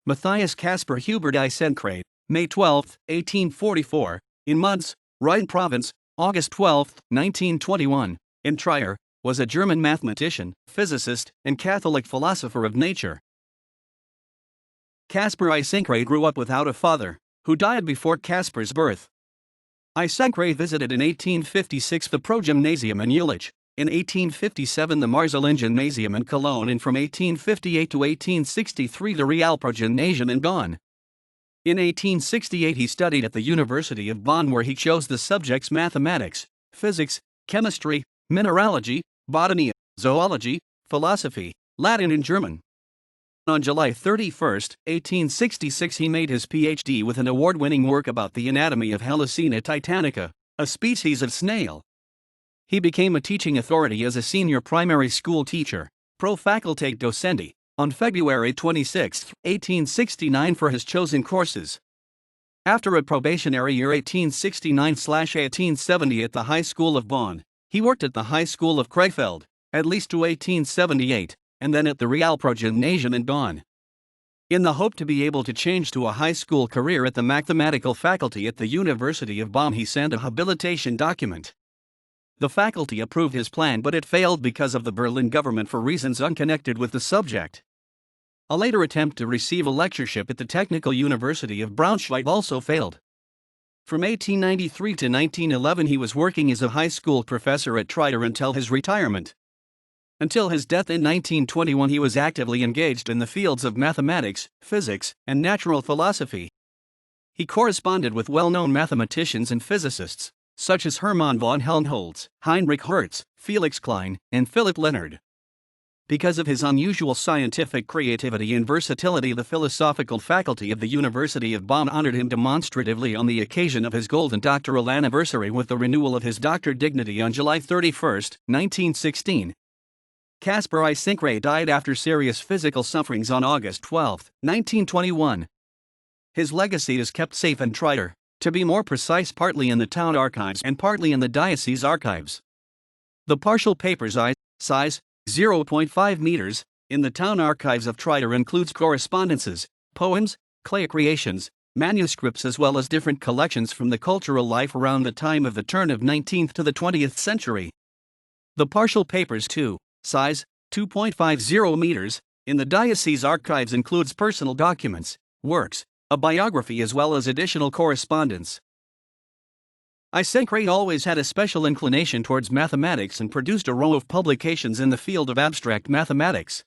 Matthias Caspar Hubert Isenkrahe, May 12, 1844, in Müntz, Rhine Province, August 12, 1921, in Trier, was a German mathematician, physicist, and Catholic philosopher of nature. Caspar Isenkrahe grew up without a father, who died before Caspar's birth. Isenkrahe visited in 1856 the Pro-Gymnasium in Jülich, in 1857 the Marzahlen-Gymnasium in Cologne, and from 1858 to 1863 the Rhine Province in Bonn. In 1868 he studied at the University of Bonn, where he chose the subjects mathematics, physics, chemistry, mineralogy, botany, zoology, philosophy, Latin and German. On July 31, 1866 he made his PhD with an award-winning work about the anatomy of Helicina titanica, a species of snail. He became a teaching authority as a senior primary school teacher, pro facultate docenti, on February 26, 1869 for his chosen courses. After a probationary year 1869-1870 at the High School of Bonn, he worked at the High School of Krefeld, at least to 1878, and then at the Rhine Province in Bonn. In the hope to be able to change to a high school career at the mathematical faculty at the University of Bonn, he sent a habilitation document. The faculty approved his plan, but it failed because of the Berlin government for reasons unconnected with the subject. A later attempt to receive a lectureship at the Technical University of Braunschweig also failed. From 1893 to 1911 he was working as a high school professor at Trier until his retirement. Until his death in 1921 he was actively engaged in the fields of mathematics, physics, and natural philosophy. He corresponded with well-known mathematicians and physicists, such as Hermann von Helmholtz, Heinrich Hertz, Felix Klein, and Philipp Lenard. Because of his unusual scientific creativity and versatility, the philosophical faculty of the University of Bonn honored him demonstratively on the occasion of his golden doctoral anniversary with the renewal of his doctor dignity on July 31, 1916. Caspar Isenkrahe died after serious physical sufferings on August 12, 1921. His legacy is kept safe in Trier, to be more precise partly in the town archives and partly in the diocese archives. The partial paper's size, 0.5 meters, in the town archives of Trier includes correspondences, poems, clay creations, manuscripts, as well as different collections from the cultural life around the time of the turn of 19th to the 20th century. The partial paper's size, 2.50 meters, in the diocese archives includes personal documents, works, a biography, as well as additional correspondence. Isenkrahe always had a special inclination towards mathematics and produced a row of publications in the field of abstract mathematics.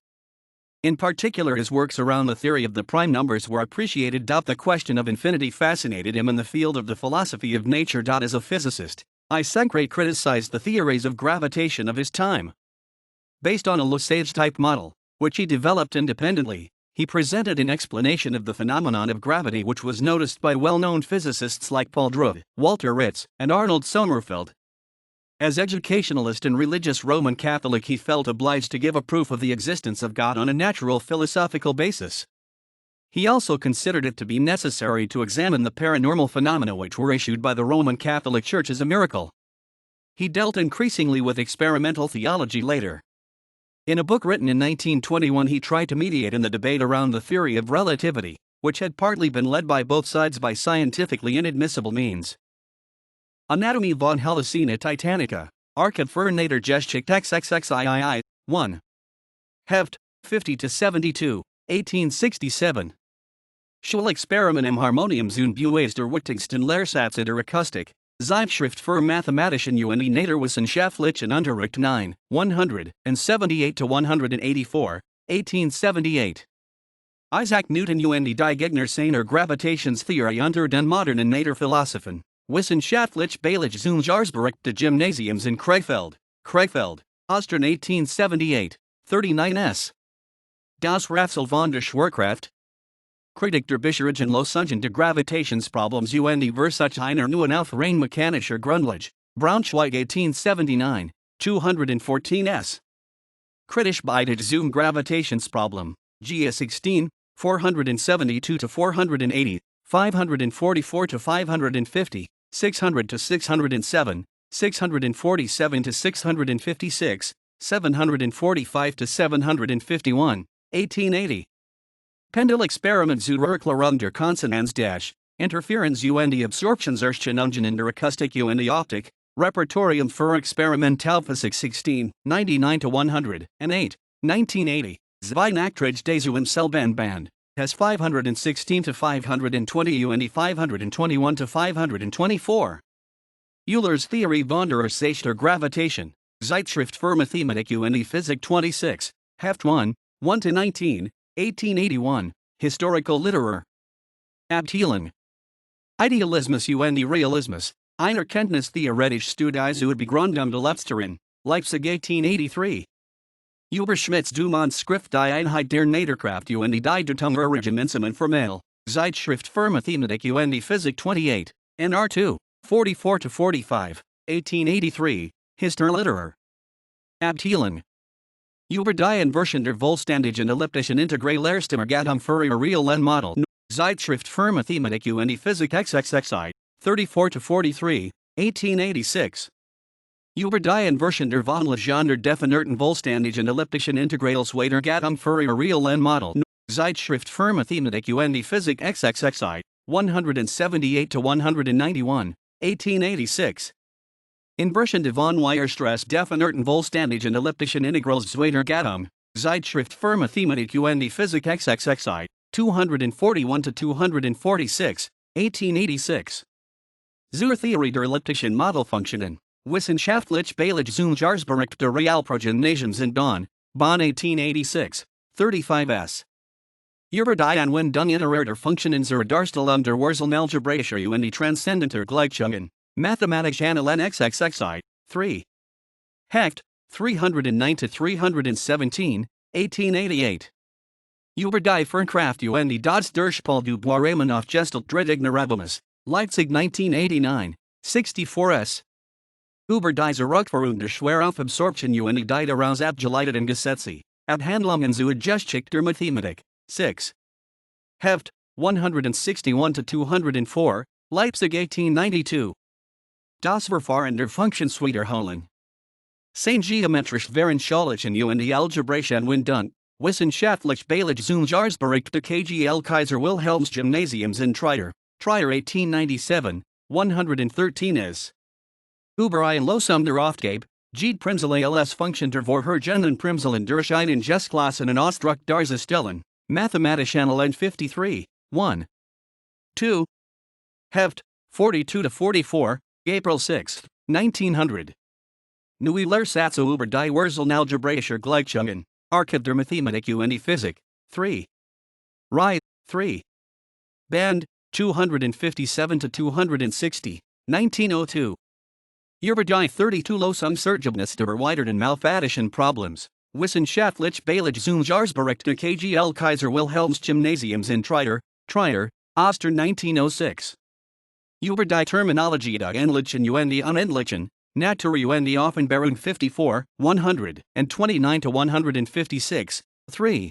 In particular, his works around the theory of the prime numbers were appreciated. The question of infinity fascinated him in the field of the philosophy of nature. As a physicist, Isenkrahe criticized the theories of gravitation of his time. Based on a Lesage-type model, which he developed independently, he presented an explanation of the phenomenon of gravity which was noticed by well-known physicists like Paul Dirac, Walter Ritz, and Arnold Sommerfeld. As educationalist and religious Roman Catholic, he felt obliged to give a proof of the existence of God on a natural philosophical basis. He also considered it to be necessary to examine the paranormal phenomena which were issued by the Roman Catholic Church as a miracle. He dealt increasingly with experimental theology later. In a book written in 1921 he tried to mediate in the debate around the theory of relativity, which had partly been led by both sides by scientifically inadmissible means. Anatomy von Helicina titanica, Archiv für Naturgeschichte XXXIII, 1. Heft, 50-72, 1867. Schulexperiment im Harmoniumsund der wichtigsten Lehrsatz der Akustik, Zeitschrift für mathematician und Naturwissenschaftlichen Unterricht 9, 178-184, 1878. Isaac Newton und die Gegner seiner Gravitationstheorie unter den modernen Naturphilosophen, Wissenschaftlich Beilage zum Jahresbericht des Gymnasiums in Krefeld, Ostern 1878, 39s. Das Rätsel von der Schwerkraft. Kritik der bisherigen Lösungen der Gravitationsproblems und die Versuche einer neuen auf rein mechanischer Grundlage, Braunschweig 1879, 214s. Kritisch beide zum Gravitationsproblem, GS 16, 472-480, 544-550, 600-607, 647-656, 745-751, 1880. Pendelexperiment zu Erklärung der Konsonanz dash, Interferenz und Absorptionserscheinungen in der Akustik und Optik, Repertorium für Experimentalphysik 16, 99-108, 1980, Zwei Nachtrag des im selben Band, has 516 to 520 und 521 to 524. Euler's Theorie von der Ursache der Gravitation, Zeitschrift für Mathematik und Physik 26, Heft 1, 1-19, 1881, Historical Literatur. Abteilung. Idealismus und Realismus, einer Kenntnistheoretische Studie zur Begründung der Letzteren, Leipzig 1883. Überschmitz du Manuscript die Einheit der Naturkraft und die Deutung Regimensum formell, Zeitschrift für Mathematik und Physik 28, NR2, 44-45, 1883, Historiliteratur. Abteilung. Über die Inversion der vollständigen elliptischen Integrallerstimmergattung für ihr realen Model, Zeitschrift für Mathematik und Physik XXXI, 34-43, 1886. Über die Inversion der Vonlehung der definierten vollständigen elliptischen Integralsweitergattung für ihr realen Model, Zeitschrift für Mathematik und Physik XXXI, 178-191, 1886. Inversion de von Weierstrass definierten vollständigen elliptischen Integralsweitergattung, Zeitschrift für Mathematik und Physik XXXI, 241-246, 1886. Zur Theorie der elliptischen Modelfunktionen, Wissenschaftlich Beilage zum Jahresbericht der Realprogymnasiums in Bonn, Bonn 1886, 35s. Über die Anwendung der Funktionen zur Darstellung der Wurzelalgebraischer und die Transzendenter Gleichungen, Mathematician XXXI, 3. Hecht, 309-317, 1888. Über die Fernkraft und die das Durchfall du Boiremann Gestalt Dreidignerabimus, Leipzig 1989, 64s. Über die Zurückführung der Schweraufabsorption und die daraus abgeleiteten Gesetze, Abhandlungen zur Geschichte der Mathematik, 6. Heft, 161-204, Leipzig 1892. Das Verfahren der Funktionswiederholung. Sein geometrisch Veranschaulichen und die algebraische Anwendung, Wissenschaftlich Beilage zum Jahresbericht der KGL Kaiser Wilhelms Gymnasiums in Trier, Trier 1897, 113s. Über ein Losum der Aufgabe, Jede Primzahl als Funktion der vorhergehenden Primzahlen durch einen Gestklassen und Ausdruck darzustellen, Mathematician 53, 1. 2. Heft, 42-44, April 6, 1900. Neue Lehrsätze über die Wurzelalgebraischer Gleichungen, Archiv der Mathematik und Physik, 3. Rhine, 3. Band, 257-260, 1902. Über die 32 Lösungsergebnisse der erweiterten mathematischen Problems, Wissenschaftlich Beilage zum Jahresbericht der KGL Kaiser Wilhelms Gymnasiums in Trier, Trier, Oster 1906. Über die Terminologie der Endlichen und die Unendlichen, Natur und die Offenbarung 54, 129-156, 3.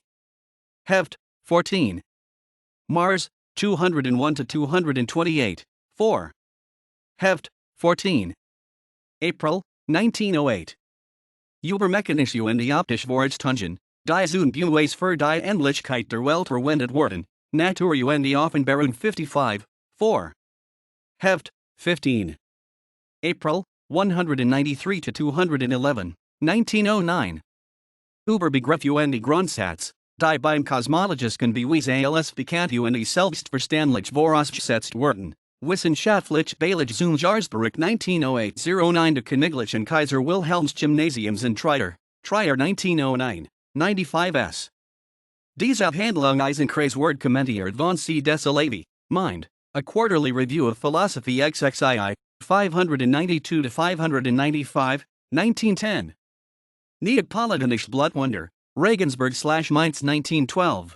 Heft, 14. Mars, 201-228, 4. Heft, 14. April, 1908. Übermechanische und die optische Vorrichtungen, die Zunbues für die Endlichkeit der Welt verwendet wurden, Natur und die Offenbarung 55, 4. Heft, 15. April, 193-211, 1909. Überbegriff und die Grundsatz, die beim Kosmologischen Beweise als bekannt und die selbstverständlich vorausgesetzt wurden. Wissenschaftlich Beilage zum Jahresbericht 1908-09 der Königlichen Kaiser Wilhelms Gymnasiums in Trier, Trier 1909, 95s. Diese Abhandlung Isenkrahe's Word kommentiert von C. Desalavi, Mind, a quarterly review of philosophy XXII, 592-595, 1910. Neapolitanische Blattwunder, Regensburg/Mainz 1912.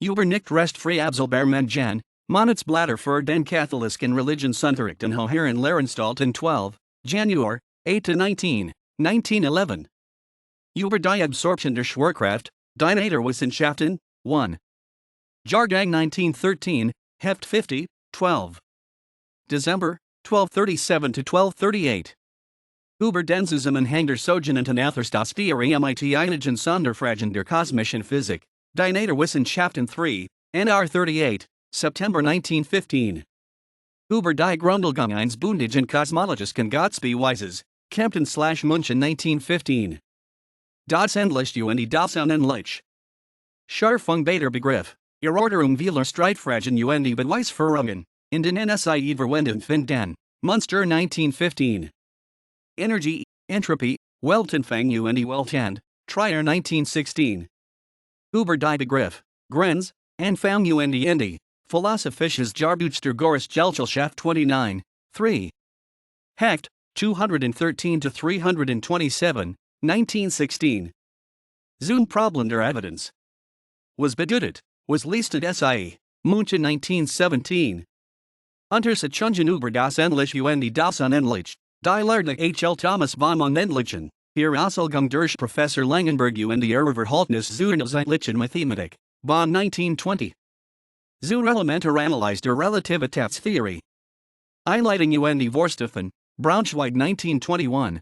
Über nicht recht frei Abselbermann Monatsblätter für den katholischen Religionsunterricht und Höheren Lehranstalten 12, Januar, 8-19, 1911. Über die Absorption der Schwerkraft, die Naturwissenschaften, 1. Jahrgang 1913, Heft 50, 12. December, 1237-1238. Über den Zusammenhang der sogenannten Atherstas-Theorie mit einigen Sonderfragen der kosmischen Physik, Die Naturwissenschaften 3, NR 38, September 1915. Über die Grundlagenbundige und Kosmologischen Geistesweises, Kempten/München 1915. Das Endlicht und die das Unendlich. Scharfung beider Begriff, Erörterung vieler Streitfragen und die Beweisführungen, in den NSI Verwendung finden, Münster 1915. Energie, Entropy, Weltanfang und die Weltand, Trier 1916. Über die Begriff, Grenz, Anfang und die Ende, Philosophisches Jahrbuch der Gesellschaft 29, 3. Hecht, 213 to 327, 1916. Zum Problem der Evidenz. Was bedeutet, was leistet Sie, München 1917. Untersuchungen über das Endliche und die das Unendliche, die Lehre H.L. Thomas vom Unendlichen, hier Auslegung durch Professor Langenberg und die Verhaltnis zur Zeitlichen Mathematik, Bonn 1920. Zur Elementar Analyse der Relativitätstheorie. Einleitung und die Vorstufen, Braunschweig 1921.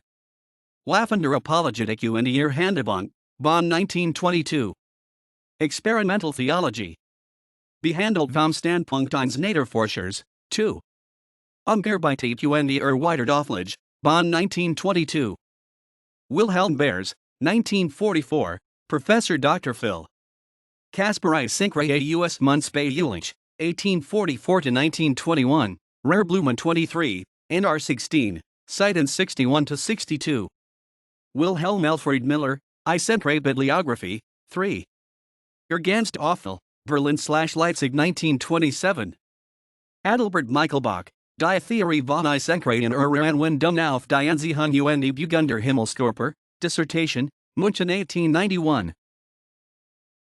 Laufender Apologetik und ihr Handhabung, Bonn 1922. Experimental Theology. Behandelt vom Standpunkt eines Naturforschers, 2. Umgearbeitet und die Erweitert Bonn 1922. Wilhelm Beers, 1944, Professor Dr. Phil. Caspar Isenkrahe US Müntz bei Jülich, 1844 to 1921, Rare Blumen 23, NR 16, Seiten 61 to 62. Wilhelm Alfred Miller, Isenkrahe Bibliography, 3. Ergänzt Offel, Berlin/Leipzig 1927. Adalbert Michaelbach, Die Theorie von Isenkrahe in Anwendung auf die Anziehung und die Begründung der Himmelskörper, Dissertation, München 1891.